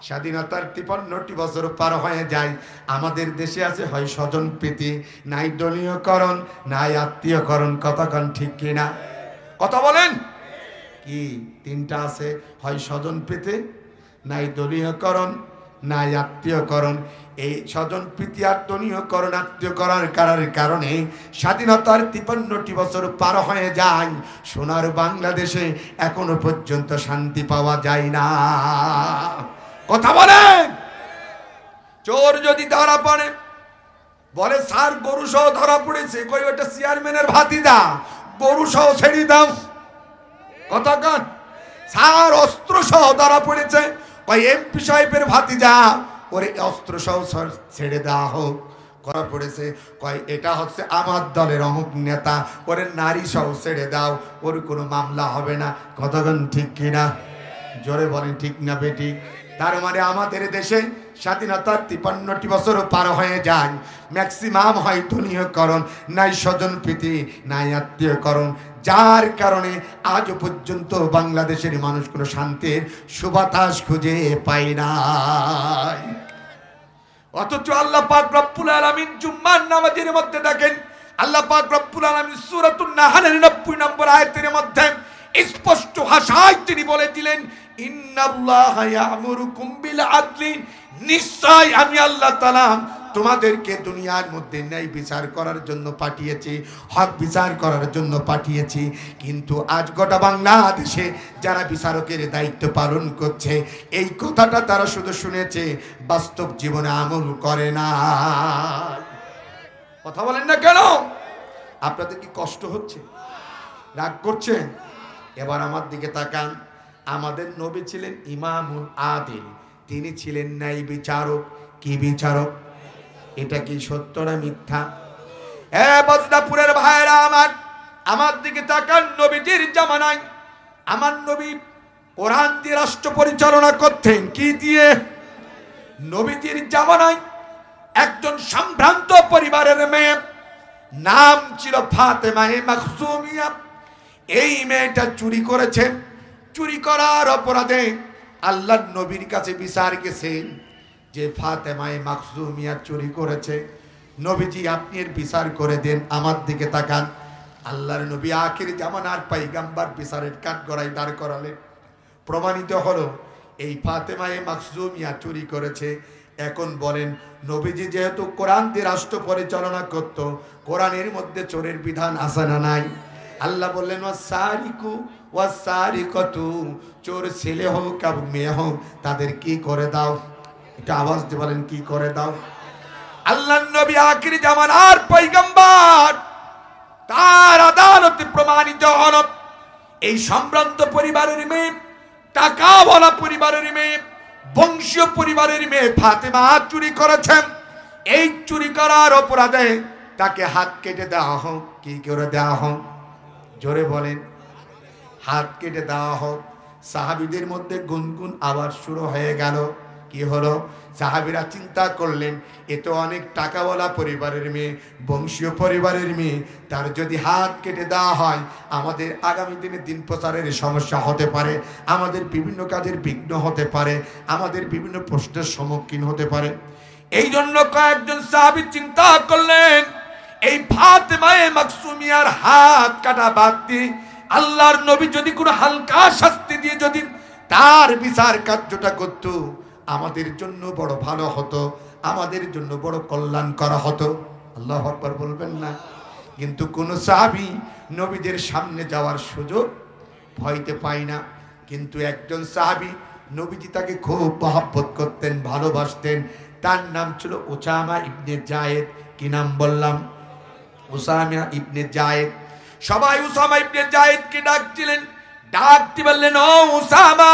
স্বাধীনতার 53টি বছর পার হয়ে যায়, আমাদের দেশে আছে হয় স্বজন প্রীতি, নাই দলীয়করণ, নাই আত্মীয়করণ। কতক্ষণ ঠিক কিনা কথা বলেন? কি তিনটা আছে, হয় স্বজন প্রীতি, নাই দলীয়করণ, নাই আত্মীয়করণ। এই স্বজন প্রীতি আর দলীয়করণ আত্মীয়করণ কারণে স্বাধীনতার 53টি বছর পার হয়ে যায়, সোনার বাংলাদেশে এখনো পর্যন্ত শান্তি পাওয়া যায় না। কথা বলেন? চোর যদি ধরা পড়ে, বলে স্যার গরু সহ ধরা পড়েছে, কই ওটা চেয়ারম্যানের ভাতিজা, গরু সহ ছেড়ে দাও। কথা কন? স্যার অস্ত্র সহ ধরা পড়েছে, কই এমপি সাহেবের ভাতিজা, ওরে অস্ত্র সহ ছেড়ে দেওয়া হোক। করা পড়েছে, কয় এটা হচ্ছে আমার দলের অমুক নেতা, ওরে নারী সহ ছেড়ে দাও, ওর কোনো মামলা হবে না। কতক্ষণ ঠিক কিনা? জোরে বলেন ঠিক না বেঠিক? তার মানে আমাদের দেশে স্বাধীনতার 53টি বছর পার হয়ে যায়, ম্যাক্সিমাম হয় দলীয়করণ, নাই স্বজন প্রীতি, নাই আত্মীয়করণ, যার কারণে আজ পর্যন্ত বাংলাদেশের মানুষ কোনো শান্তির সুবাতাস খুঁজে পায় না। অথচ আল্লাহ পাক রব্বুল আলামিন জুম্মার নামাজের মধ্যে দেখেন, আল্লাহ পাক রব্বুল আলামিন সূরাতুন নাহলের 90 নম্বর আয়াতের মধ্যে স্পষ্ট ভাষায় তিনি বলে দিলেন, ইন্নাল্লাহা ইয়া'মুরুকুম বিল আদলি, নিশ্চয় আমি আল্লাহ তাআলা তোমাদেরকে দুনিয়ার মধ্যে ন্যায় বিচার করার জন্য পাঠিয়েছি, হক বিচার করার জন্য পাঠিয়েছি। কিন্তু আজ গোটা বাংলাদেশে যারা বিচারকের দায়িত্ব পালন করছে, এই কথাটা তারা শুধু শুনেছে, বাস্তব জীবনে আমল করে না। কথা বলেন না কেন? আপনাদের কি কষ্ট হচ্ছে? রাগ করছেন? এবার আমার দিকে তাকান। আমাদের নবী ছিলেন ইমামুল আদিল, তিনি ছিলেন ন্যায় বিচারক। কি বিচারক? এটা কি সত্য না মিথ্যা? বজরাপুরের ভাইরা আমার দিকে তাকান। নবীজির জামানায় আমার নবী কোরআন দিয়ে রাষ্ট্র পরিচালনা করতেন। কি দিয়ে? নবীজির জামানায় একজন সম্ভ্রান্ত পরিবারের মেয়ে, নাম ছিল ফাতেমা মাখজুমিয়া। এই মেয়েটা চুরি করেছে। চুরি করার অপরাধে আল্লাহর নবীর কাছে বিচার গেছেন যে ফাতেমা মাখজুমিয়া চুরি করেছে, নবীজি আপনি এর বিচার করে দেন। আমার দিকে তাকান। আল্লাহর নবী আখির জামানার পয়গম্বর বিচারের কাঠগড়ায় দাঁড় করালেন। প্রমাণিত হলো এই ফাতেমা মাখজুমিয়া চুরি করেছে। এখন বলেন, নবীজি যেহেতু কোরআন দিয়ে রাষ্ট্র পরিচালনা করত, কোরআনের মধ্যে চোরের বিধান আছে না নাই? আল্লাহ বললেন, ওয়াসারিকু ওয়াসারিকাতু, চোর ছেলে হোক এবং মেয়ে হোক তাদের কি করে দাও। এটা আওয়াজ দিয়ে বলেন, কি করে দাও। আল্লাহর নবী আখির জামানার পয়গম্বর, তার আদালতে প্রমাণিত হলো এই সম্ভ্রান্ত পরিবারের মেয়ে, টাকাওয়ালা পরিবারের মেয়ে, বংশীয় পরিবারের মেয়ে ফাতেমা চুরি করেছেন। এই চুরি করার অপরাধে তাকে হাত কেটে দেওয়া হোক। কি করে দেওয়া হোক? জোরে বলেন, হাত কেটে দেওয়া হোক। সাহাবীদের মধ্যে গুনগুন আওয়াজ শুরু হয়ে গেল। কি হলো? সাহাবীরা চিন্তা করলেন, এ তো অনেক টাকাওয়ালা পরিবারের মেয়ে, বংশীয় পরিবারের মেয়ে, তার যদি হাত কেটে দেওয়া হয় আমাদের আগামী দিনে দিন প্রচারের সমস্যা হতে পারে, আমাদের বিভিন্ন কাজের বিঘ্ন হতে পারে, আমাদের বিভিন্ন প্রশ্নের সম্মুখীন হতে পারে। এই জন্য কয়েকজন সাহাবী চিন্তা করলেন, এই ফাতেমা মাখজুমিয়ার হাত কাটা বাদ দিয়ে আল্লাহর নবী যদি কোনো হালকা শাস্তি দিয়ে যদি তার বিচার কার্যটা করত, আমাদের জন্য বড় ভালো হতো, আমাদের জন্য বড় কল্যাণ করা হতো। আল্লাহু আকবার বলবেন না? কিন্তু কোন সাহাবী নবীদের সামনে যাওয়ার সুযোগ ভয়তে পায় না। কিন্তু একজন সাহাবী, নবীজি তাকে খুব মহব্বত করতেন, ভালোবাসতেন। তার নাম ছিল উসামা ইবনে জায়েদ। কি নাম বললাম? উসামা ইবনে জায়েদ। সবাই উসামা ইবনে জায়েদকে ডাকছিলেন। ডাকতে বললেন, ও উসামা,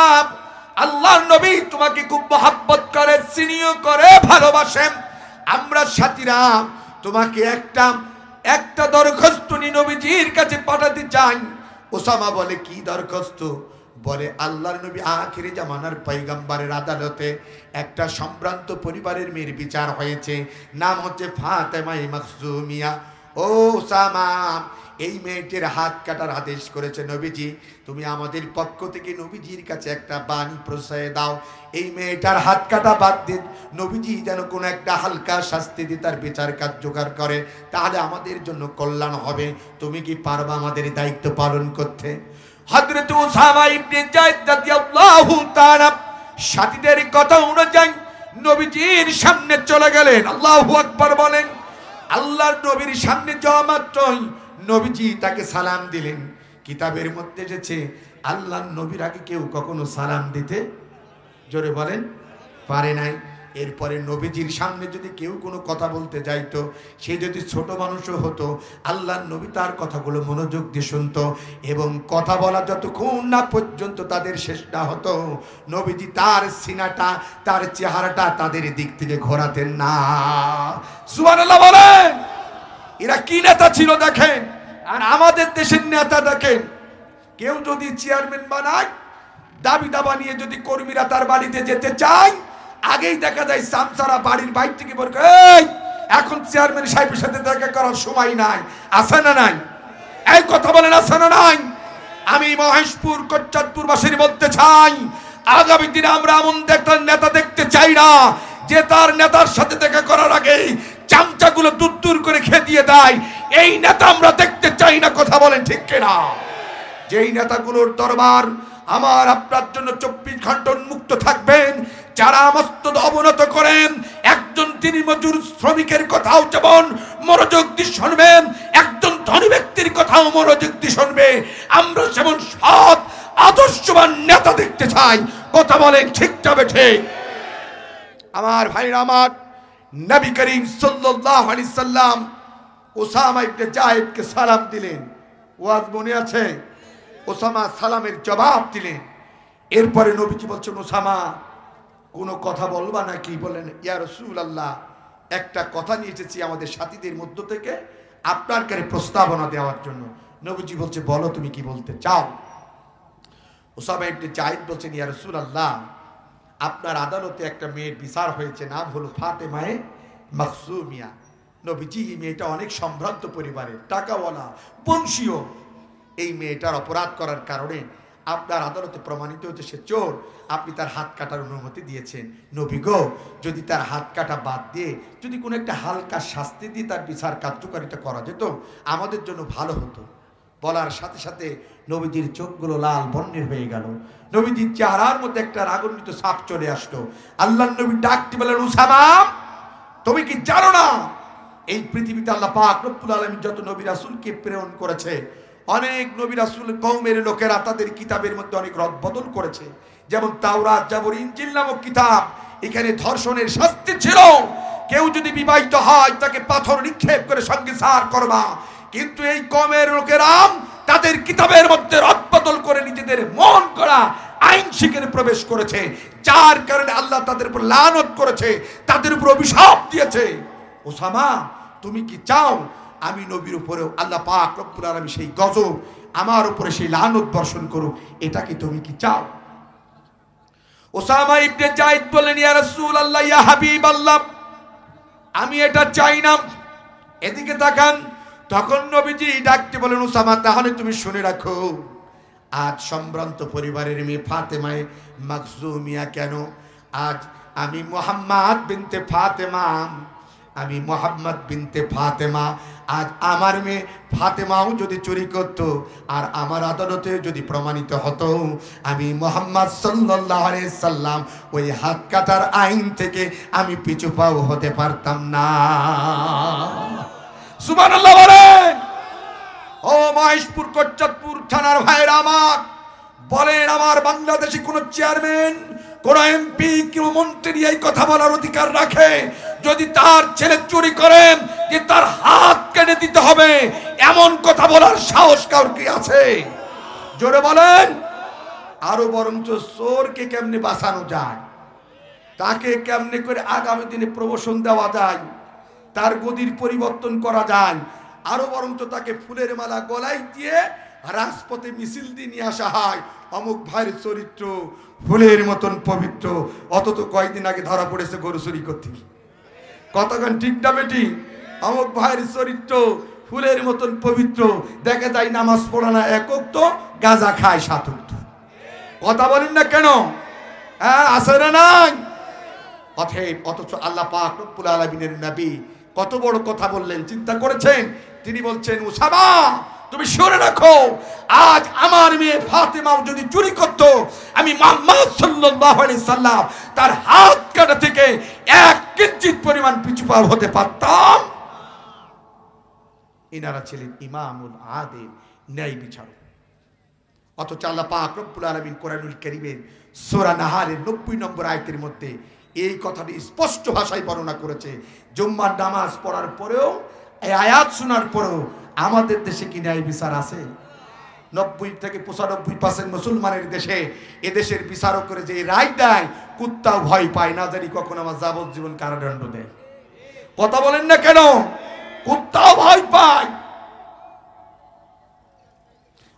আল্লাহর নবী তোমাকে খুব মহব্বত করে, স্নেহ করে, ভালোবাসেন। আমরা সাথীরা তোমাকে একটা দরখাস্ত নিয়ে নবীজির কাছে পাঠাতে চাই। ওসামা বলে, কি দরখাস্ত? বলে, আল্লাহর নবী আখিরি জামানার পয়গম্বরের আদালতে একটা সম্ভ্রান্ত পরিবারের মেয়ের বিচার হয়েছে, নাম হচ্ছে ফাতেমা মাখজুমিয়া। ও ওসামা, এই মেয়েটির হাত কাটার আদেশ করেছে নবীজি। তুমি আমাদের পক্ষ থেকে নবীজির কাছে একটা বাণী পৌঁছায় দাও, এই মেয়েটার হাত কাটা বাদ দিয়ে নবীজি যেন কোনো একটা হালকা শাস্তি দিয়ে তার বিচার কার্যকর করে, তাহলে আমাদের জন্য কল্যাণ হবে। তুমি কি পারবা আমাদের দায়িত্ব পালন করতে? হযরত উসামা ইবনে যায়েদ রাদিয়াল্লাহু তাআলা সাথীদের কথা অনুযায়ী নবীজির সামনে চলে গেলেন। আল্লাহু আকবার বলেন। আল্লাহর নবীর সামনে যাওয়া মাত্রই নবীজি তাকে সালাম দিলেন। কিতাবের মধ্যে এসেছে আল্লাহর নবীর আগে কেউ কখনো সালাম দিতে, জোরে বলেন, পারে নাই। এরপরে নবীজির সামনে যদি কেউ কোনো কথা বলতে যাইতো, সে যদি ছোট মানুষও হতো, আল্লাহর নবী তার কথাগুলো মনোযোগ দিয়ে শুনতো এবং কথা বলা যতক্ষণ না পর্যন্ত তাদের শেষ না হতো, নবীজি তার সিনাটা, তার চেহারাটা তাদের দিক থেকে ঘোরাতেন না। সুবহানাল্লাহ বলেন। এরা কি নেতা ছিল দেখেন। আর আমাদের দেশের নেতা দেখেন, কেউ যদি চেয়ারম্যান বানায়, দাবি দাবা নিয়ে যদি কর্মীরা তার বাড়িতে যেতে চায়, আগেই দেখা যায় সামসারা বাড়ির বাইর থেকে বলে, এই এখন চেয়ারম্যান সাহেবের সাথে দেখা করার সময় নাই, আছে না নাই? এই কথা বলেন, আছে না নাই? আমি মহেশপুর কোটচাঁদপুরবাসীর বলতে চাই, আগামী দিনে আমরা এমন একটা নেতা দেখতে চাই না যে তার নেতার সাথে দেখা করার আগে চামচাগুলো দূর দূর করে খেয়ে দিয়ে দেয়। এই নেতা আমরা দেখতে চাই না, কথা বলেন ঠিক কিনা? যেই নেতাগুলোর দরবার আমার আপনার জন্য 24 ঘন্টা উন্মুক্ত থাকবেন, যারা মস্তদ অবনত করেন, একজন দিনী মজুর শ্রমিকের কথাও যেমন মনোযোগ দিয়ে শুনবেন, একজন ধনী ব্যক্তির কথাও মনোযোগ দিয়ে শুনবে। আমরা যেমন সৎ আদর্শবান নেতা দেখতে চাই, কথা বলেন ঠিক যাবে ঠিক? আমার ভাইরা আমার, নবী করিম সাল্লাল্লাহু আলাইহি সাল্লাম উসামা ইবনে যায়েদকে সালাম দিলেন। ওয়াজ মনে আছে? ওসামা সালামের জবাব দিলেন। এরপরে নবীজি বলছেন, ওসামা কোনো কথা বলবা নাকি? বলেন, ইয়া রাসূলুল্লাহ, একটা কথা নিয়ে এসেছি আমাদের সাথীদের মধ্য থেকে আপনার কাছে প্রস্তাবনা দেওয়ার জন্য। নবীজি বলছে, বলো তুমি কি বলতে চাও? ওসামা ইবনে যায়েদ বলছেন, ইয়া রাসূলুল্লাহ, আপনার আদালতে একটা মেয়ের বিচার হয়েছে, নাম হলো ফাতেমায়ে মাখজুমিয়া। নবীজি, এই মেয়েটা অনেক সম্ভ্রান্ত পরিবারের, টাকাওয়ালা, বংশীয়। এই মেয়েটার অপরাধ করার কারণে আপনার আদালতে প্রমাণিত হচ্ছে সে চোর। আপনি তার হাত কাটার অনুমতি দিয়েছেন। নবী গো, যদি তার হাত কাটা বাদ দিয়ে যদি কোনো একটা হালকা শাস্তি দিয়ে তার বিচার কার্যকারিতা করা যেত, আমাদের জন্য ভালো হতো। বলার সাথে সাথে নবীজির চোখগুলো লাল বর্ণের হয়ে গেল। নবীজির চেহারার মধ্যে একটা রাগান্বিত ছাপ চলে আসলো। আল্লাহর নবী ডাকতে বললেন, উসামা, তুমি কি জানো না এই পৃথিবীতে আল্লাহ পাক রব্বুল আলামিন যত নবী রাসূলকে প্রেরণ করেছে, অনেক নবী রাসূল কওমের লোকেরা তাদের কিতাবের মধ্যে অনেক রদবদল করেছে। যেমন তাওরাত, জাবর, ইনজিল নামক কিতাব, এখানে ধর্ষণের শাস্তি ছিল। কেউ যদি বিবাহিত হয় তাকে পাথর নিক্ষেপ করে সংসার করবা। কিন্তু এই কওমের লোকেরা তাদের কিতাবের মধ্যে রদবদল করে নিজেদের মন করা আইন শিখে প্রবেশ করেছে, যার কারণে আল্লাহ তাদের উপর লানত করেছে, তাদের উপর অভিশাপ দিয়েছে। ওসামা, তুমি কি চাও আমি নবীর উপরে আল্লাহ পাক রব্বুল আলামিন সেই গজব, আমার উপরে সেই লানত বর্ষণ করুক? এটা কি তুমি কি চাও? ওসামা ইবনে যায়েদ বললেন, ইয়া রাসূলুল্লাহ, ইয়া হাবিবাল্লাহ, আমি এটা চাই না। এদিকে তাকান। তখন নবীজি ডাকতে বলেন, ওসামা, তাহলে তুমি শুনে রাখো, আজ সম্ভ্রান্ত পরিবারের মেয়ে ফাতেমায়ে মাখজুমিয়া কেন, আজ আমি মুহাম্মদ বিনতে ফাতেমা, আমি মুহাম্মদ বিনতে ফাতেমা, আজ আমার মেয়ে ফাতেমাও যদি চুরি করত আর আমার আদালতে যদি প্রমাণিত হতো, আমি মুহাম্মদ সাল্লাল্লাহু আলাইহি সাল্লাম ওই হাত কাটার আইন থেকে আমি পিছু পাও হতে পারতাম না। সুবহানাল্লাহ বলেন। ও মহেশপুর কোটচাঁদপুর থানার ভাইরা আমার, বলেন, আমার বাংলাদেশে কোন চেয়ারম্যান, কোন এমপি, কোন মন্ত্রী এই কথা বলার অধিকার রাখে যদি তার ছেলে চুরি করেন যে তার হাত কেটে দিতে হবে, এমন কথা বলার সাহস কার কি আছে? জোরে বলেন। আরো বরঞ্চ চোরকে কেমনে বাঁচানো যায়, তাকে কেমনে করে আগামী দিনে প্রমোশন দেওয়া যায়, তার গদির পরিবর্তন করা যায়, আরো বরঞ্চ তাকে ফুলের মালা গলায় দিয়ে রাজপথে মিছিল দিয়ে নিয়ে আসা হয়। অমুক ভাইয়ের চরিত্র ফুলের মতন পবিত্র, অথচ কয়েকদিন আগে ধরা পড়েছে গরু চুরি করতে গিয়ে। কতক্ষণ ঠিক না বেটি? অমুক ভাইয়ের চরিত্র ফুলের মতন পবিত্র, দেখে তাই নামাজ পড়ে না একক, তো গাঁজা খায় সাতুক। কথা বলেন না কেন? হ্যাঁ, আছে না নাই? অথচ আল্লাহ পাক রব্বুল আলামিনের নবী কত বড় কথা বললেন, চিন্তা করেছেন? তিনি বলছেন, উসামা তুমি শুনে রাখো, আজ আমার মেয়ে ফাতেমাও যদি চুরি করত, আমি মুহাম্মদ সাল্লাল্লাহু আলাইহি সাল্লাম তার হাত কাটা থেকে এক কিঞ্চিত পরিমাণ পিছু পা হতে পারতাম। ইনারা ছিলেন ইমামুল আদিল, ন্যায় বিচারক। অথচ আল্লাহ পাক রব্বুল আলামিন কোরআনুল কারীমের সূরা নাহারের 90 নম্বর আয়াতের মধ্যে এই কথাটি স্পষ্ট ভাষায় বর্ণনা করেছে। জুম্মার নামাজ পড়ার পরেও, এই আয়াত শোনার পরেও আমাদের দেশে কি ন্যায় বিচার আছে? 90 থেকে 95% মুসলমানের দেশে এদেশের বিচারক করে যে রায় দেয়, কুত্তাও ভয় পায় না, জানি কখন আমার যাবজ্জীবন কারাদণ্ড দেয়। কথা বলেন না কেন? কুত্তাও ভয় পায়।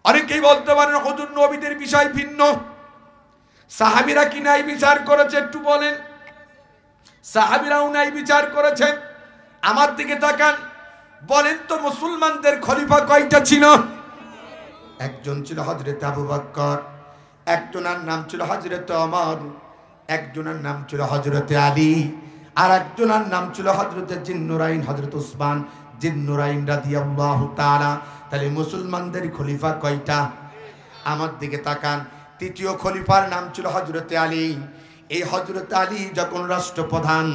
অনেকেই বলতে পারেন হুজুর নবীদের বিষয় ভিন্ন, সাহাবীরা কি ন্যায় বিচার করেছে একটু বলেন? সাহাবীরাও ন্যায় বিচার করেছেন। আমার দিকে তাকান, বলেন তো মুসলমানদের খলিফা কয়টা ছিল? একজন ছিল হযরত আবু বকর, একজনের নাম ছিল হযরত ওমর, একজনের নাম ছিল হযরত আলী, আর একজনের নাম ছিল হযরত জিন্নুরাইন, হযরত উসমান জিন্নুরাইন রাদিয়াল্লাহু তাআলা। তাহলে মুসলমানদের খলিফা কয়টা? আমার দিকে তাকান, তৃতীয় খলিফার নাম ছিল হযরত আলী। এই হযরত আলী যখন রাষ্ট্রপ্রধান,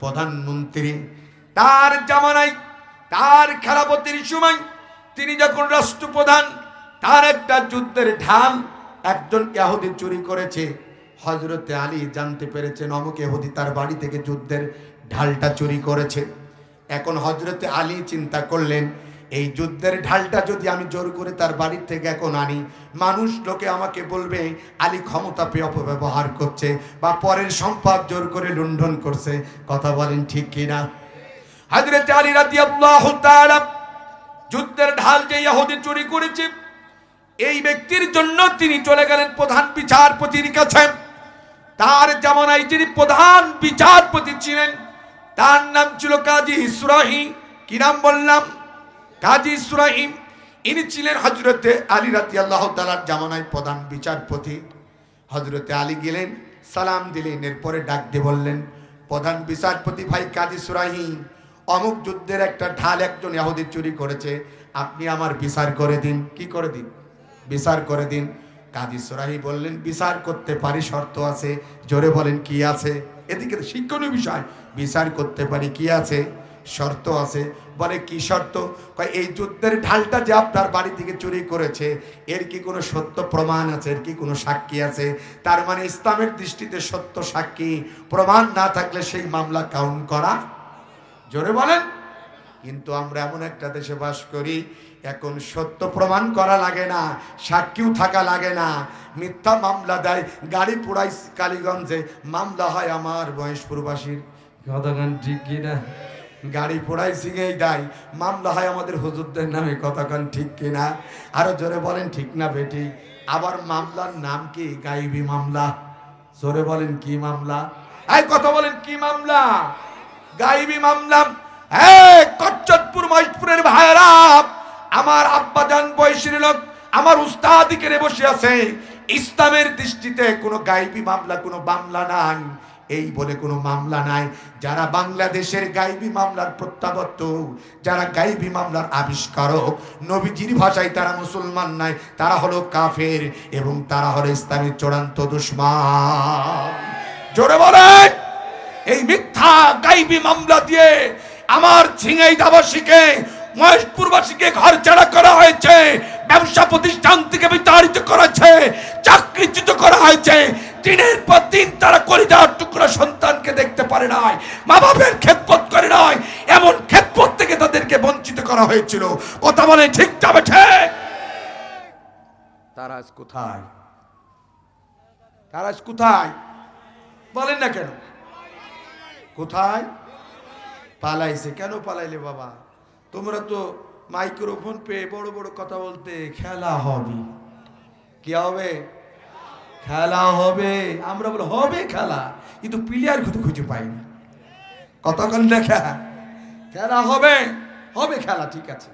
প্রধানমন্ত্রী, তার জামানায়, তার খেলাফতের সময় তিনি যখন রাষ্ট্রপ্রধান, তার একটা যুদ্ধের ঢাল একজন ইহুদি চুরি করেছে। হযরত আলী জানতে পেরেছেন অমুক ইহুদি তার বাড়ি থেকে যুদ্ধের ঢালটা চুরি করেছে। এখন হযরত আলী চিন্তা করলেন, এই যুদ্ধের ঢালটা যদি আমি জোর করে তার বাড়ি থেকে এখন আনি, মানুষ লোকে আমাকে বলবে আলী ক্ষমতা পেয়ে অপব্যবহার করছে বা পরের সম্পদ জোর করে লুণ্ঠন করছে। কথা বলেন ঠিক কিনা? হযরত আলী রাদিয়াল্লাহু তাআলা যুদ্ধের ঢাল যে ইহুদি চুরি করেছে, এই ব্যক্তির জন্য তিনি চলে গেলেন প্রধান বিচারপতির কাছে। তার জামানায় যিনি প্রধান বিচারপতি ছিলেন, তার নাম ছিল কাজী ইসরাহিম। কি নাম বললাম? কাজী ইসরাহিম। ইনি ছিলেন হযরতে আলী রাদিয়াল্লাহু তাআলার জামানায় প্রধান বিচারপতি। হযরতে আলী গেলেন, সালাম দিলেন, এরপরে ডাক দিয়ে বললেন, প্রধান বিচারপতি ভাই কাজী ইসরাহিম, অমুক যুদ্ধের একটা ঢাল একজন ইহুদি চুরি করেছে, আপনি আমার বিচার করে দিন। কি করে দিন? বিচার করে দিন। কাজী ইসরাহিম বললেন, বিচার করতে পারি, শর্ত আছে। জোরে বলেন কি আছে? এদিকে শিক্ষণীয় বিষয়, বিচার করতে পারি, কি আছে? শর্ত আছে। বলে কি শর্ত? এই যুদ্ধের ঢালটা যে আপনার বাড়ি থেকে চুরি করেছে, এর কি কোনো সত্য প্রমাণ আছে? এর কি কোনো সাক্ষী আছে? তার মানে ইসলামের দৃষ্টিতে সত্য সাক্ষী প্রমাণ না থাকলে সেই মামলা কাউন্ট করা। জোরে বলেন। কিন্তু আমরা এমন একটা দেশে বাস করি, এখন সত্য প্রমাণ করা লাগে না, সাক্ষীও থাকা লাগে না, মিথ্যা মামলা দেয়। গাড়ি পোড়াই কালীগঞ্জে, মামলা হয় আমার মহেশপুরবাসীর। কতক্ষণ ঠিক কিনা? গাড়ি পোড়াই সিঙেই দেয়, মামলা হয় আমাদের হুজুরদের নামে। কতক্ষণ ঠিক কিনা? আরো জোরে বলেন ঠিক না বেটি? আবার মামলার নাম কি? গায়েবী মামলা। জোরে বলেন কি মামলা? এই কথা বলেন কি মামলা? গায়েবী মামলা। কচ্চদপুর মহেশপুরের ভাইরা, আমার আব্বা জান বয়সের লোক, আমার উস্তাদ করে বসে আছে। ইসলামের দৃষ্টিতে কোনো গায়েবী মামলা, কোনো মামলা নাই, এই বলে কোনো মামলা নাই। যারা বাংলাদেশের গায়েবী মামলার প্রত্যাবর্তক, যারা গায়েবী মামলার আবিষ্কারক, নবীজির ভাষায় তারা মুসলমান নাই, তারা হলো কাফের এবং তারা হলো ইসলামের চূড়ান্ত দুশমন। জোরে বলেন। এই মিথ্যা গায়েবী মামলা দিয়ে আমার ঝিনাইদহবাসীকে, মহেশপুরবাসীকে ঘর ছাড়া করা হয়েছে, ব্যবসা প্রতিষ্ঠান থেকে বিতাড়িত করেছে, চাকরিচ্যুত করা হয়েছে। দিনের পর দিন তারা কলিজার টুকরা সন্তানকে দেখতে পারে নাই, মা বাপের খেদমত করে নাই, এমন খেদমত থেকে তাদেরকে বঞ্চিত করা হয়েছিল। কথা বলে ঠিক যাবে ঠিক? তারা আজ কোথায়? তারা আজ কোথায়? বলেন না কেন? কোথায়? পালাইছে। কেন পালাইলে বাবা? তোমরা তো মাইক্রোফোন পেয়ে বড় বড় কথা বলতে, খেলা হবে। কি হবে? খেলা হবে। আমরা বলে হবে খেলা, কিন্তু প্লেয়ার খুঁজে পাইনি। কতক্ষণ দেখা খেলা হবে? হবে খেলা, ঠিক আছে।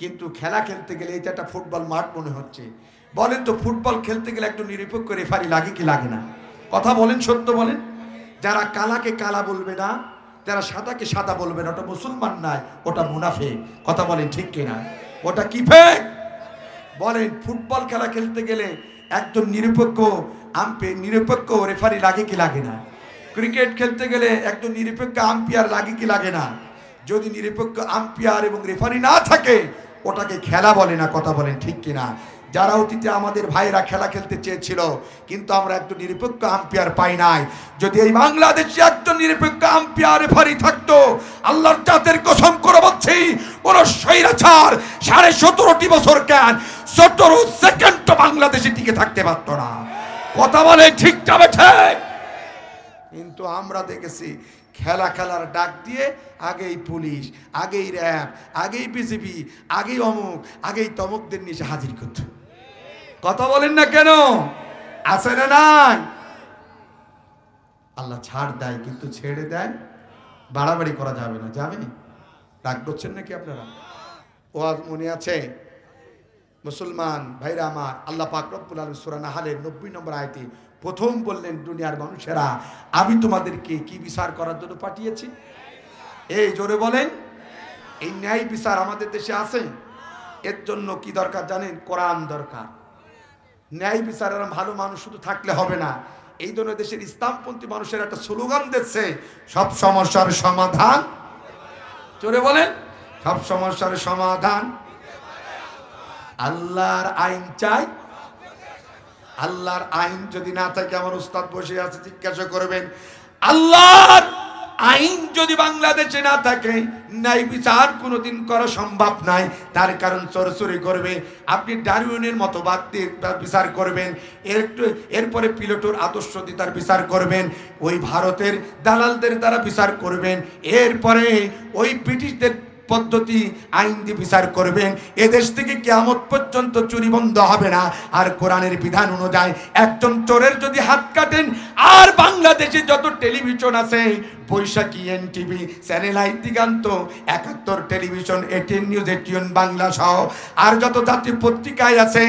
কিন্তু খেলা খেলতে গেলে এটা একটা ফুটবল মাঠ মনে হচ্ছে। বলেন তো, ফুটবল খেলতে গেলে একটু নিরপেক্ষ রেফারি লাগে কি লাগে না? কথা বলেন, সত্য বলেন। যারা কালাকে কালা বলবে না, যারা সাদাকে সাদা বলবে না, ওটা মুসলমান নয়, ওটা মুনাফিক। কথা বলেন ঠিক কিনা? ওটা কি ফেক? বলেন, ফুটবল খেলা খেলতে গেলে একজন নিরপেক্ষ রেফারি লাগে কি লাগে না? ক্রিকেট খেলতে গেলে একজন নিরপেক্ষ আম্পায়ার লাগে কি লাগে না? যদি নিরপেক্ষ আম্পায়ার এবং রেফারি না থাকে, ওটাকে খেলা বলে না। কথা বলেন ঠিক কিনা? যারা অতীতে আমাদের ভাইরা খেলা খেলতে চেয়েছিল, কিন্তু আমরা একজন নিরপেক্ষ আম্পায়ার পাই নাই। যদি এই বাংলাদেশে একজন নিরপেক্ষ আম্পায়ার রেফারি থাকতো, আল্লাহর জাতের কসম করে বলছি, কোন স্বৈরাচার 17.5 বছর কেন 17 সেকেন্ড বাংলাদেশে টিকে থাকতে পারতো না। কথা বলে ঠিক যাবে ঠিক। কিন্তু আমরা দেখেছি খেলার ডাক দিয়ে আগেই পুলিশ, আগেই র্যাব, আগেই বিজিবি, আগেই অমুক, আগেই তমুকদের নিচে হাজির করত। কথা বলেন না কেন? আছে না নাই? আল্লাহ ছাড় দেয়, কিন্তু ছেড়ে দেয় বাড়াবাড়ি করা যাবে না। যাবে? ডাক করছেন নাকি আপনারা? ওয়াজ মনে আছে? মুসলমান ভাইরা আমার, আল্লাহ পাক রব্বুল আলামিন সূরা নাহলের 90 নম্বর আয়াতে প্রথম বললেন, দুনিয়ার মানুষেরা, আমি তোমাদেরকে কি বিচার করার জন্য পাঠিয়েছি? এই জোরে বলেন। এই ন্যায় বিচার আমাদের দেশে আছে। এর জন্য কি দরকার জানেন? কোরআন দরকার। ন্যায় বিচারের ভালো মানুষ শুধু থাকলে হবে না। এই জন্য দেশের ইসলামপন্থী মানুষের একটা স্লোগান দিচ্ছে, সব সমস্যার সমাধান। জোরে বলেন, সব সমস্যার সমাধান আল্লাহর আইন চাই। আল্লাহর আইন যদি না থাকে, আমার উস্তাদ বসে আছে, জিজ্ঞাসা করবেন, আল্লাহর আইন যদি বাংলাদেশে না থাকে, ন্যায় বিচার কোনোদিন করা সম্ভব নয়। তার কারণ চোরাচুরি করবে, আপনি ডারউইনের মতো বাদ দিয়ে তার বিচার করবেন, এরপরে পিলটোর আদর্শ দিয়ে তার বিচার করবেন, ওই ভারতের দালালদের দ্বারা বিচার করবেন, এরপরে ওই ব্রিটিশদের পদ্ধতি আইন দিয়ে বিচার করবেন। এদেশ থেকে কিয়ামত পর্যন্ত চুরি বন্ধ হবে না। আর কোরআনের বিধান অনুযায়ী একজন চোরের যদি হাত কাটেন, আর বাংলাদেশে যত টেলিভিশন আছে, Baishakhi, NTV, channel I, Diganta, 71 television, ATN news, ATN Bangla সহ আর যত জাতীয় পত্রিকায় আছে,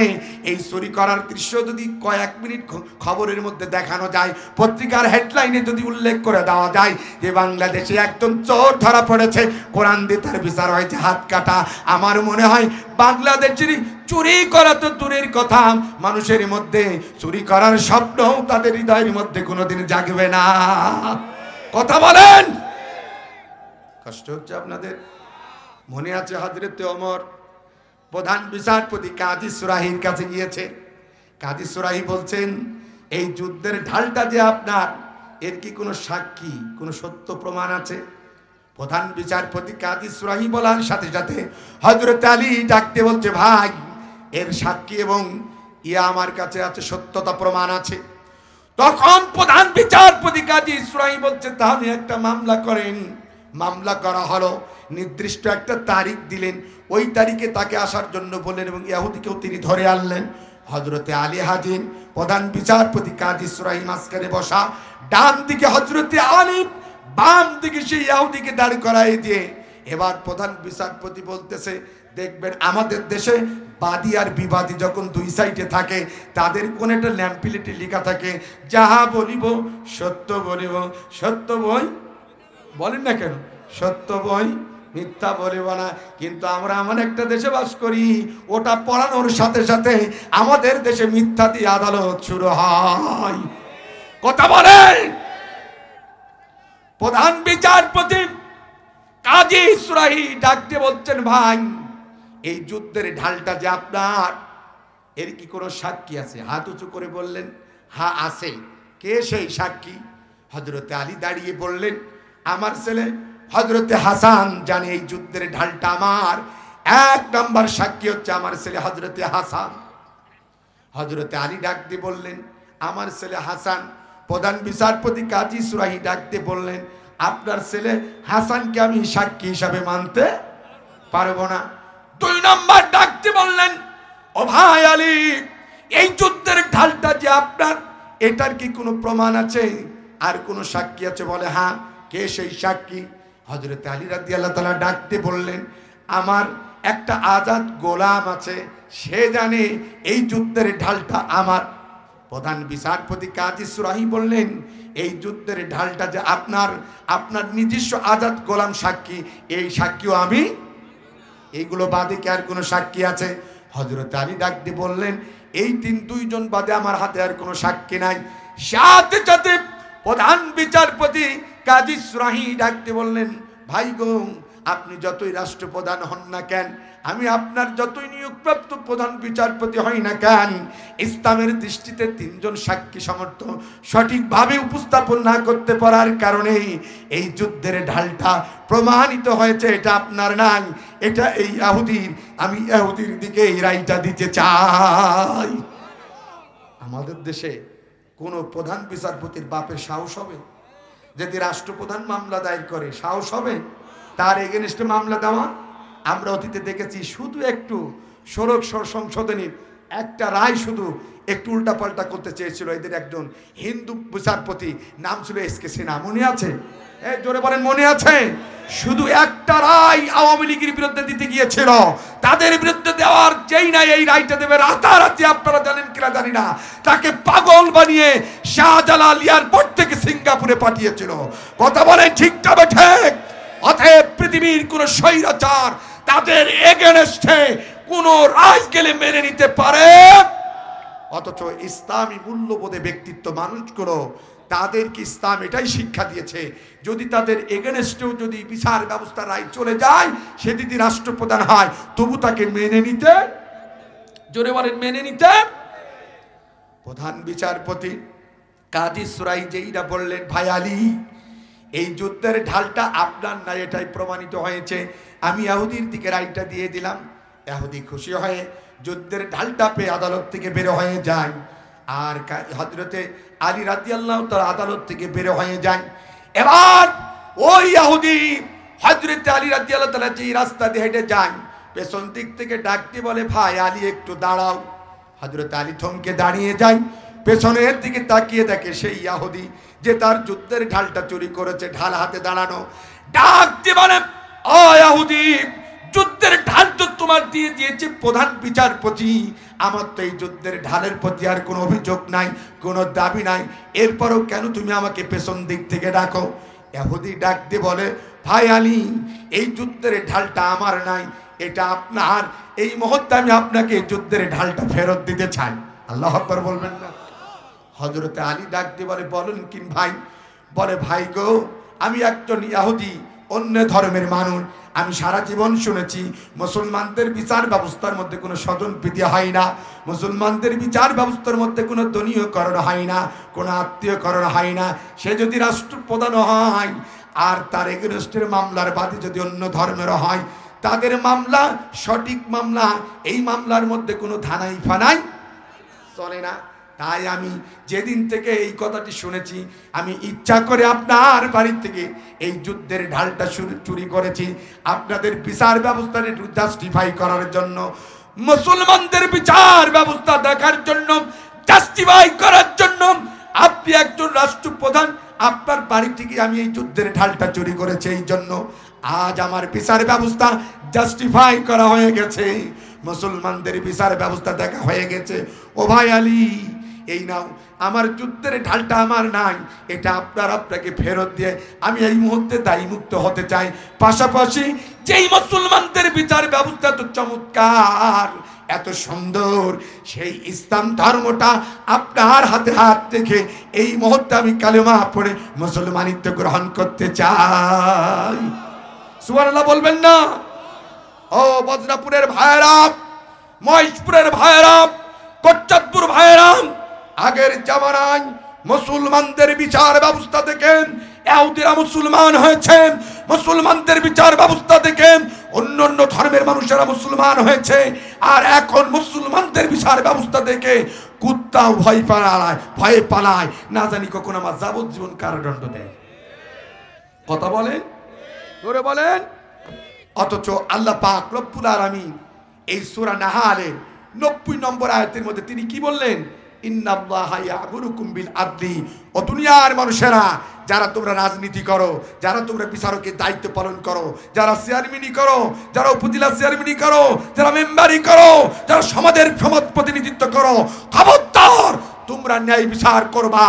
এই চুরি করার দৃশ্য যদি কয়েক মিনিট খবরের মধ্যে দেখানো যায়, পত্রিকার হেডলাইনে যদি উল্লেখ করে দেওয়া যায় যে বাংলাদেশে একজন চোর ধরা পড়েছে, কোরআন দিয়ে তার বিচার হয়েছে হাত কাটা, আমার মনে হয় বাংলাদেশের চুরি করা তো দূরের কথা, মানুষের মধ্যে চুরি করার স্বপ্ন তাদের হৃদয়ের মধ্যে কোনোদিন জাগবে না। কথা বলেন। কষ্ট হচ্ছে আপনাদের? মনে আছে হযরত ওমর প্রধান বিচারপতি কাজী সুরাহির কাছে গিয়েছে। কাজী সুরাহি বলছেন, এই যুদ্ধের ঢালটা যে আপনার, এর কি কোনো সাক্ষী, কোনো সত্য প্রমাণ আছে? প্রধান বিচারপতি কাজী সুরাহি বলার সাথে সাথে হযরত আলী ডাকতে বলছে, ভাই, এর সাক্ষী এবং আমার কাছে আছে, সত্যতা প্রমাণ আছে। তখন প্রধান বিচারপতি কাজী সুরাহি বলছে, তাহলে একটা মামলা করেন। মামলা করা হলো, নির্দিষ্ট একটা তারিখ দিলেন, ওই তারিখে তাকে আসার জন্য বললেন এবং ইহুদিকেও তিনি ধরে আনলেন। হযরতে আলী হাজির, প্রধান বিচারপতি কাজী সুরাহি মাঝখানে বসা, ডান দিকে হযরতে আলী, বাম দিকে সেই ইহুদিকে দাঁড় করাই দিয়ে এবার প্রধান বিচারপতি বলতেছে, দেখবেন আমাদের দেশে বাদী আর বিবাদী যখন দুই সাইডে থাকে, তাদের কোন একটা ল্যাম্পপ্লেটে লেখা থাকে, যাহা বলিব সত্য বলিব, সত্য বই, বলেন না কেন, সত্য বই মিথ্যা বলিব না। কিন্তু আমরা এমন একটা দেশে বাস করি, ওটা পড়ানোর সাথে সাথে আমাদের দেশে মিথ্যা দিয়ে আদালত শুরু হয়। কথা বলেন। প্রধান বিচারপতি কাজী সুরাহি ডাকতে বলছেন, ভাই, এই যুদ্ধের ঢালটা যে আপনার, এর কি কোনো সাক্ষী আছে? হাত উঁচু করে বললেন, হ্যাঁ আছে। কে সেই সাক্ষী? হযরতে আলী দাঁড়িয়ে বললেন, আমার ছেলে হযরতে হাসান জানে এই যুদ্ধের ঢালটা আমার। 1 নম্বর সাক্ষী হচ্ছে আমার ছেলে হযরতে হাসান। হযরতে আলী ডাক দিয়ে বললেন, আমার ছেলে হাসান। প্রধান বিচারপতি কাজী সুরাহি ডাক দিয়ে বললেন, আপনার ছেলে হাসানকে আমি সাক্ষী হিসাবে মানতে পারবো না। 2 নম্বর ডাকতে বললেন, ও ভাই আলী, এই যুদ্ধের ঢালটা যে আপনার, এটার কি কোনো প্রমাণ আছে, আর কোনো সাক্ষী আছে? বলে, হ্যাঁ। কে সেই সাক্ষী? হযরত আলী রাদিয়াল্লাহু তাআলা ডাকতে বললেন, আমার একটা আজাদ গোলাম আছে, সে জানে এই যুদ্ধের ঢালটা আমার। প্রধান বিচারপতি কাজী সুরাহি বললেন, এই যুদ্ধের ঢালটা যে আপনার নিজস্ব আজাদ গোলাম সাক্ষী, এই সাক্ষীও আমি। এইগুলো বাদে কি আর কোনো সাক্ষী আছে? হযরত আলী ডাক দিয়ে বললেন, এই 2 জন বাদে আমার হাতে আর কোনো সাক্ষী নাই। সাথে সাথে প্রধান বিচারপতি কাজী সুরাহি ডাক দিয়ে বললেন, ভাই গো, আপনি যতই রাষ্ট্রপ্রধান হন না কেন, আমি আপনার যতই নিয়োগপ্রাপ্ত প্রধান বিচারপতি হই না কেন, ইসলামের দৃষ্টিতে 3 জন সাক্ষী সমর্থ সঠিকভাবে উপস্থাপন না করতে পারার কারণেই এই যুদ্ধের ঢালটা প্রমাণিত হয়েছে এটা আপনার নাই, এটা এই ইহুদির। আমি ইহুদির দিকে এই রায়টা দিতে চাই। আমাদের দেশে কোন প্রধান বিচারপতির বাপের সাহস হবে? যদি রাষ্ট্রপ্রধান মামলা দায়ের করে, সাহস হবে তার এগেনস্টে মামলা দেওয়া? আমরা অতীতে দেখেছি, শুধু একটু সড়ক সংশোধনীর একটা রায় শুধু একটু উল্টাপাল্টা করতে চেয়েছিল এদের একজন হিন্দু বিচারপতি, নাম ছিল এসকে সিনহা, মনে আছে? এই জোরে বলেন, মনে আছে? শুধু একটা রায় আওয়ামী লীগের বিরুদ্ধে দিতে গিয়েছিল, তাদের বিরুদ্ধে দেওয়ার যেই না এই রায়টা দেবে, রাতারাতি আপনারা জানেন কিনা জানি না, তাকে পাগল বানিয়ে শাহজালাল এয়ারপোর্ট থেকে সিঙ্গাপুরে পাঠিয়েছিল। কথা বলেন ঠিক তবে ঠিক? অতএব পৃথিবীর কোন স্বৈরাচার তাদের এগেনস্টে কোন রায় গেলে মেনে নিতে পারে। অথচ ইসলামী মূল্যবোধে ব্যক্তিত্ব মানুষগুলো, তাদেরকে ইসলাম এটাই শিক্ষা দিয়েছে, যদি তাদের এগেনস্টেও যদি বিচার ব্যবস্থা রায় চলে যায়, সে যদি রাষ্ট্রপ্রধান হয় তবু তাকে মেনে নিতে, জোরে বলেন, মেনে নিতে। প্রধান বিচারপতি কাজী সুরাই যেইটা বললেন, ভাই আলী, এই যুদ্ধের ঢালটা আপনার না, এটাই প্রমাণিত হয়েছে, আমি ইহুদির দিকে রায়টা দিয়ে দিলাম। ইহুদি খুশি হয়ে যুদ্ধের ঢালটা পেয়ে আদালত থেকে বের হয়ে যায়। আর হযরতে আলী রাদিয়াল্লাহু তাআলা আদালত থেকে বের হয়ে যায়। এবার ওই ইহুদি হযরতে আলী রাদিয়াল্লাহু তাআলা যে রাস্তা দিয়ে হেঁটে যায়, পেছন দিক থেকে ডাকতে বলে, ভাই আলী একটু দাঁড়াও। হযরতে আলী থমকে দাঁড়িয়ে যায়, পেছনের দিকে তাকিয়ে দেখে সেই ইহুদি যে তার যুদ্ধের ঢালটা চুরি করেছে, ঢাল হাতে দাঁড়ানো। ডাকতে বলে, ও ইহুদি, যুদ্ধের ঢাল তো তোমার দিয়ে দিয়েছে প্রধান বিচারপতি, আমার তো এই যুদ্ধের ঢালের প্রতি আর কোনো অভিযোগ নাই, কোনো দাবি নাই, এরপরও কেন তুমি আমাকে পেছন দিক থেকে ডাকো? ইহুদি ডাক দিয়ে বলে, ভাই আলী, এই যুদ্ধের ঢালটা আমার নাই, এটা আপনার। এই মুহূর্তে আমি আপনাকে যুদ্ধের ঢালটা ফেরত দিতে চাই। আল্লাহু আকবার বলবেন না? হযরতে আলী ডাক দিয়ে বলে, বলেন কি ভাই? বলে, ভাই গো, আমি একজন ইহুদি, অন্য ধর্মের মানুষ। আমি সারা জীবন শুনেছি মুসলমানদের বিচার ব্যবস্থার মধ্যে কোনো স্বজনপ্রীতি হয় না, মুসলমানদের বিচার ব্যবস্থার মধ্যে কোনো দলীয়করণ হয় না, কোনো আত্মীয়করণ হয় না। সে যদি রাষ্ট্রপ্রধান হয় আর তার এগেনস্টের মামলার বাদী যদি অন্য ধর্মের হয়, তাদের মামলা সঠিক মামলা, এই মামলার মধ্যে কোনো ধানাই ফানাই চলে না। তাই আমি যেদিন থেকে এই কথাটি শুনেছি, আমি ইচ্ছা করে আপনার বাড়ির থেকে এই যুদ্ধের ঢালটা চুরি করেছি, আপনাদের বিচার ব্যবস্থাকে জাস্টিফাই করার জন্য, মুসলমানদের বিচার ব্যবস্থা দেখার জন্য, জাস্টিফাই করার জন্য। আপনি একজন রাষ্ট্রপ্রধান, আপনার বাড়ি থেকে আমি এই যুদ্ধের ঢালটা চুরি করেছি, এই জন্য আজ আমার বিচার ব্যবস্থা জাস্টিফাই করা হয়ে গেছে, মুসলমানদের বিচার ব্যবস্থা দেখা হয়ে গেছে। ও ভাই আলী, এই নাও, আমার যুদ্ধের ঢালটা আমার নাই, এটা আপনাকে ফেরত দিয়ে আমি এই মুহূর্তে দায়ী মুক্ত হতে চাই। পাশাপাশি যেই মুসলমানদের বিচার ব্যবস্থা এত চমৎকার, এত সুন্দর, সেই ইসলাম ধর্মটা আপনার হাতে হাত রেখে এই মুহূর্তে আমি কালেমা পড়ে মুসলমানিত্ব গ্রহণ করতে চাই। সুবহানাল্লাহ বলবেন না? ও বজরাপুরের ভাইরা, মহেশপুরের ভাইরা, কোটচাঁদপুর ভাইরা, আগের জামানায় মুসলমানদের বিচার ব্যবস্থা দেখেন ইহুদিরা মুসলমান হয়েছে, মুসলমানদের বিচার ব্যবস্থা দেখেন অন্য অন্য ধর্মের মানুষেরা মুসলমান হয়েছে। আর এখন মুসলমানদের বিচার ব্যবস্থা দেখে কুত্তাও ভয়ে পালায়, না জানি কখন আমার যাবজ্জীবন কারাদণ্ড দেয়। কথা বলেন, জোরে বলেন। অথচ আল্লাহ পাক রব্বুল আলামিন এই সূরা নাহালের 90 নম্বর আয়াতের মধ্যে তিনি কি বললেন? ইন্নাল্লাহা ইয়া'মুরুকুম বিল আদলি। ও দুনিয়ার মানুষেরা, যারা তোমরা রাজনীতি করো, যারা তোমরা বিচারকের দায়িত্ব পালন করো, যারা চেয়ারম্যানই করো, যারা উপজেলা চেয়ারম্যানই করো, যারা মেম্বারই করো, যারা সমাজ প্রতিনিধিত্ব করো, খবরদার তোমরা ন্যায় বিচার করবা,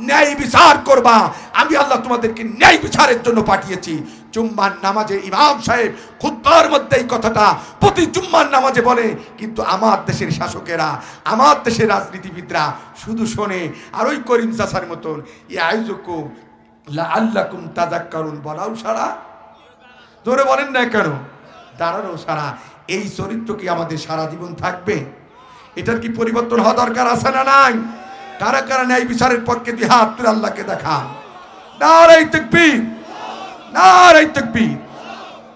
ন্যায় বিচার করবা। আমি আল্লাহ তোমাদেরকে ন্যায় বিচারের জন্য পাঠিয়েছি। জুম্মার নামাজে ইমাম সাহেব খুতবার মধ্যে এই কথাটা প্রতি জুম্মার নামাজে বলে, কিন্তু আমার দেশের শাসকেরা, আমার দেশের রাজনীতিবিদরা শুধু শোনে আর ওই করিম চাচার মতন ইয়াইজুকুম লাআল্লাকুম তাযাক্কারুন বলাও সারা, ধরে বলেন না কেন, দাঁড়ানো সারা। এই চরিত্র কি আমাদের সারা জীবন থাকবে? এটার কি পরিবর্তন হওয়া দরকার আছে না নাই? কারা কারা ন্যায় বিচারের পক্ষে দিয়ে হাত তুলে আল্লাহকে দেখান। নারে তাকবীর, নারে তাকবীর।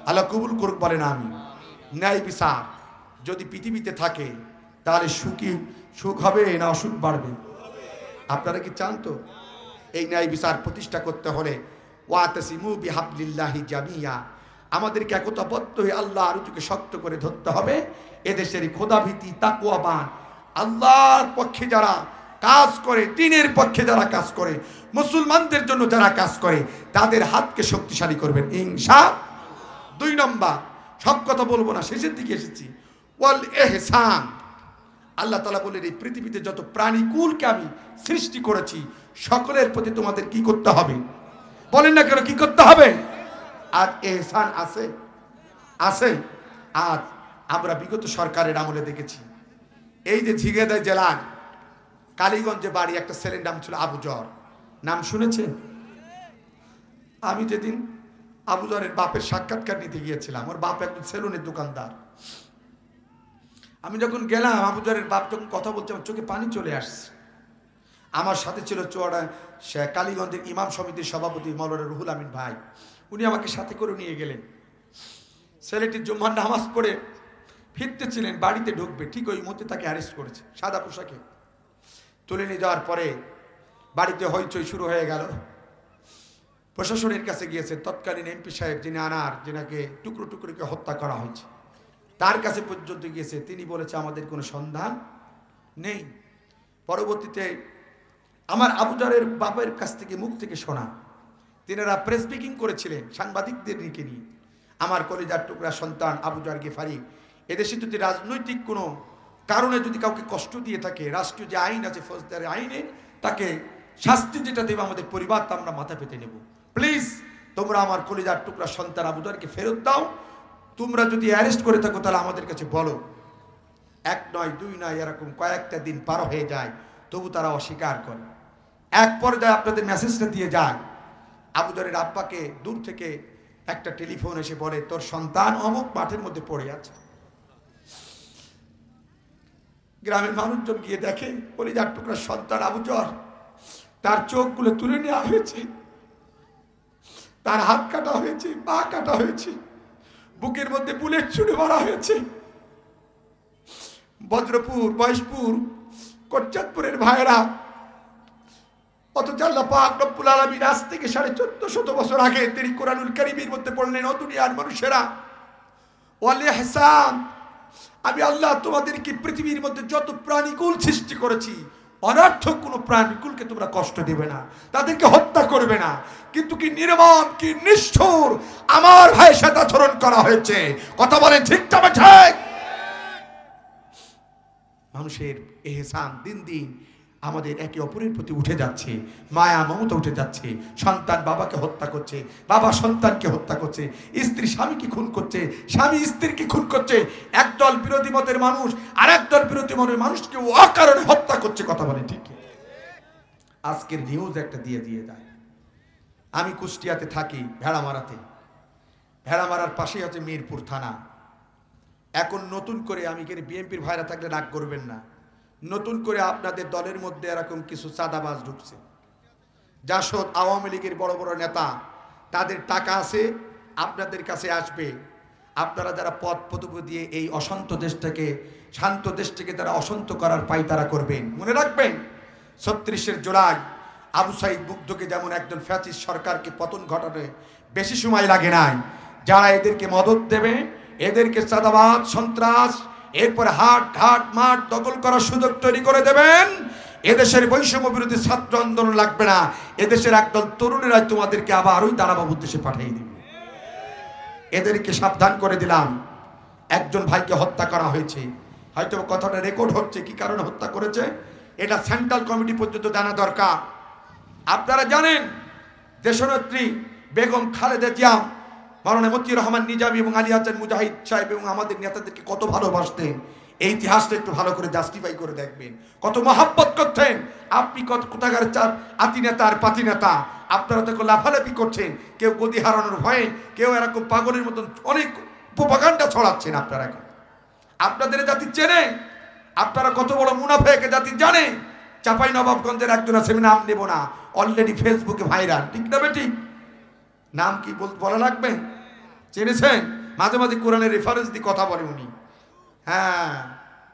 আল্লাহ কবুল করুক বলেন আমি। ন্যায় বিচার যদি পৃথিবীতে থাকে তাহলে সুখ হবে না অসুখ বাড়বে? আপনারা কি চান? তো এই ন্যায় বিচার প্রতিষ্ঠা করতে হলে ওয়াতাসিমু বিহাবলিল্লাহি জামিয়া, আমাদেরকে একতাবদ্ধ হয়ে আল্লাহর রুজুকে শক্ত করে ধরতে হবে। এদেশের খোদাভীতি, তাকওয়াবান, আল্লাহর পক্ষে যারা কাজ করে, দ্বীনের পক্ষে যারা কাজ করে, মুসলমানদের জন্য যারা কাজ করে, তাদের হাতকে শক্তিশালী করবেন ইনশাআল্লাহ। 2 নম্বর, সব কথা বলবো না, শেষের দিকে এসেছি, ওয়াল ইহসান। আল্লাহ তাআলা বলেন এই পৃথিবীতে যত প্রাণীকুলকে আমি সৃষ্টি করেছি সকলের প্রতি তোমাদের কি করতে হবে? বলেন না কেন, কি করতে হবে? আর ইহসান আছে, আছে। আর আমরা বিগত সরকারের আমলে দেখেছি, এই যে ঝিনাইদহ জেলার কালীগঞ্জে বাড়ি একটা ছেলের নাম ছিল আবু জর, নাম শুনেছেন? আমি যেদিন আবু জরের বাপের সাক্ষাৎকার নিতে গিয়েছিলাম, ওর বাপ একজন সেলুনের দোকানদার। আমি যখন গেলাম, আবু জরের বাপ যখন কথা বলছে আমার চোখে পানি চলে আসছে। আমার সাথে ছিল কালীগঞ্জের ইমাম সমিতির সভাপতি মাওলানা রুহুল আমিন ভাই, উনি আমাকে সাথে করে নিয়ে গেলেন। ছেলেটি জুম্মার নামাজ পড়ে ফিরতেছিলেন, বাড়িতে ঢুকবে, ঠিক ওই মুহূর্তে তাকে অ্যারেস্ট করেছে সাদা পোশাকে। তুলে নিয়ে যাওয়ার পরে বাড়িতে হইচই শুরু হয়ে গেল। প্রশাসনের কাছে গিয়েছে, তৎকালীন এমপি সাহেব যিনি আনার, যেনাকে টুকরো টুকরোকে হত্যা করা হয়েছে, তার কাছে পর্যন্ত গিয়েছে। তিনি বলেছে আমাদের কোনো সন্ধান নেই। পরবর্তীতে আমার আবু জরের বাপের কাছ থেকে, মুখ থেকে শোনা, তিনারা প্রেস ব্রিফিং করেছিলেন সাংবাদিকদের নিয়ে। আমার কলিজার টুকরা সন্তান আবু জর গেফারি এদেশে যদি রাজনৈতিক কোনো কারণে যদি কাউকে কষ্ট দিয়ে থাকে, রাষ্ট্রীয় যে আইন আছে ফৌজদারি আইনে, তাকে শাস্তি যেটা দেবে আমাদের পরিবার, তা আমরা মাথা পেতে নেব। প্লিজ তোমরা আমার কলিজার টুকরা সন্তান আবু জরকে ফেরত দাও। তোমরা যদি অ্যারেস্ট করে থাকো তাহলে আমাদের কাছে বলো। 1 নয় 2 নয়, এরকম কয়েকটা দিন পার হয়ে যায়, তবু তারা অস্বীকার করে। এক পর্যায়ে আপনাদের মেসেজটা দিয়ে যায়। আবু জরের আব্বাকে দূর থেকে একটা টেলিফোন এসে বলে, তোর সন্তান অমুক মাঠের মধ্যে পড়ে আছে। গ্রামের মানুষজন গিয়ে দেখে কলিজার টুকরা সন্তান আবু জর, তার চোখগুলো তুলে নেওয়া হয়েছে, তার হাত কাটা হয়েছে, পা কাটা হয়েছে, বুকের মধ্যে বুলেট ছুড়ে মারা হয়েছে। বজ্রপুর, মহেশপুর, কোটচাঁদপুরের ভাইয়েরা, অথচ আল্লাহ পাক রব্বুল আলামিন আজ থেকে 1450 বছর আগে তিনি কোরআনুল কারীমের মধ্যে পড়লেন, ও দুনিয়ার মানুষেরা, ওয়াল ইহসান, আমি আল্লাহ তোমাদেরকে পৃথিবীর মধ্যে যত প্রাণীকুল সৃষ্টি করেছি, অনর্থক কোনো প্রাণীকুলকে তোমরা কষ্ট দেবে না, তাদেরকে হত্যা করবে না। কিন্তু কি নির্মম, কি নিষ্ঠুর আমার ভাইয়ের সাথে আচরণ করা হয়েছে। কথা বলেন ঠিক তবে ঠিক। মানুষের ইহসান দিন দিন আমাদের একে অপরের প্রতি উঠে যাচ্ছে, মায়া মমতা উঠে যাচ্ছে। সন্তান বাবাকে হত্যা করছে, বাবা সন্তানকে হত্যা করছে, স্ত্রী স্বামীকে খুন করছে, স্বামী স্ত্রীকে খুন করছে, একদল বিরোধী মতের মানুষ আর একদল বিরোধী মনের মানুষকে অকারণে হত্যা করছে। কথা বলে ঠিক। আজকের নিউজ একটা দিয়ে যায়। আমি কুষ্টিয়াতে থাকি, ভেড়ামারাতে। ভেড়ামারার পাশেই হচ্ছে মিরপুর থানা। এখন নতুন করে, আমি এখানে বিএনপির ভাইরা থাকলে রাগ করবেন না, নতুন করে আপনাদের দলের মধ্যে এরকম কিছু চাঁদাবাজ ঢুকছে। জাসদ আওয়ামী লীগের বড় বড় নেতা, তাদের টাকা আছে, আপনাদের কাছে আসবে। আপনারা যারা পদ পদবি দিয়ে এই অশান্ত দেশটাকে, শান্ত দেশটাকে তারা অশান্ত করার পাই তারা করবেন। মনে রাখবেন 36 জুলাই আবু সাইদ মুগ্ধকে যেমন একজন ফ্যাসিস্ট সরকারকে পতন ঘটাতে বেশি সময় লাগে নাই, যারা এদেরকে মদত দেবে, এদেরকে চাঁদাবাজ, সন্ত্রাস, এরপরে হাট ঘাট মাঠ দখল করার সুযোগ তৈরি করে দেবেন, এদেশের বৈষম্য বিরোধী ছাত্র আন্দোলন লাগবে না, এদেশের একদল তরুণেরা তোমাদেরকে আবার ওই দাঁড়াবো উদ্দেশ্যে পাঠিয়ে দিবে। এদেরকে সাবধান করে দিলাম। একজন ভাইকে হত্যা করা হয়েছে, হয়তো কথাটা রেকর্ড হচ্ছে, কি কারণে হত্যা করেছে এটা সেন্ট্রাল কমিটি পর্যন্ত জানা দরকার। আপনারা জানেন দেশনেত্রী বেগম খালেদা জিয়া, মাওলানা মতিউর রহমান নিজামী এবং আলী হাসান মুজাহিদ সাহেব এবং আমাদের নেতাদেরকে কত ভালোবাসতেন, এই ইতিহাসটা একটু ভালো করে জাস্টিফাই করে দেখবেন। কত মহাব্বত করতেন। আপনি কত কোথাকার আতি নেতা আর পাতি নেতা, আপনারা তো লাফালাফি করছেন, কেউ গদি হারানোর ভয়ে, কেউ এরকম পাগলের মতন অনেক প্রোপাগান্ডা ছড়াচ্ছেন। আপনারা এখন আপনাদের জাতি চেনে, আপনারা কত বড় মুনাফেক জাতি জানে। চাপাই নবাবগঞ্জের একজন আছে, নাম নেব না, অলরেডি ফেসবুকে ভাইরাল, ঠিক না বেটি? নাম কি বলা লাগবে? চেনেছেন? মাঝে মাঝে কোরআনের রেফারেন্স দিয়ে কথা বলে উনি। হ্যাঁ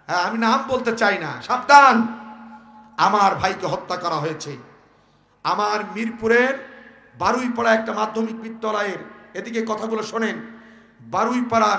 হ্যাঁ, আমি নাম বলতে চাই না, সাবধান। আমার ভাইকে হত্যা করা হয়েছে আমার মিরপুরের বারুইপাড়া একটা মাধ্যমিক বিদ্যালয়ের, এদিকে কথাগুলো শোনেন, বারুইপাড়া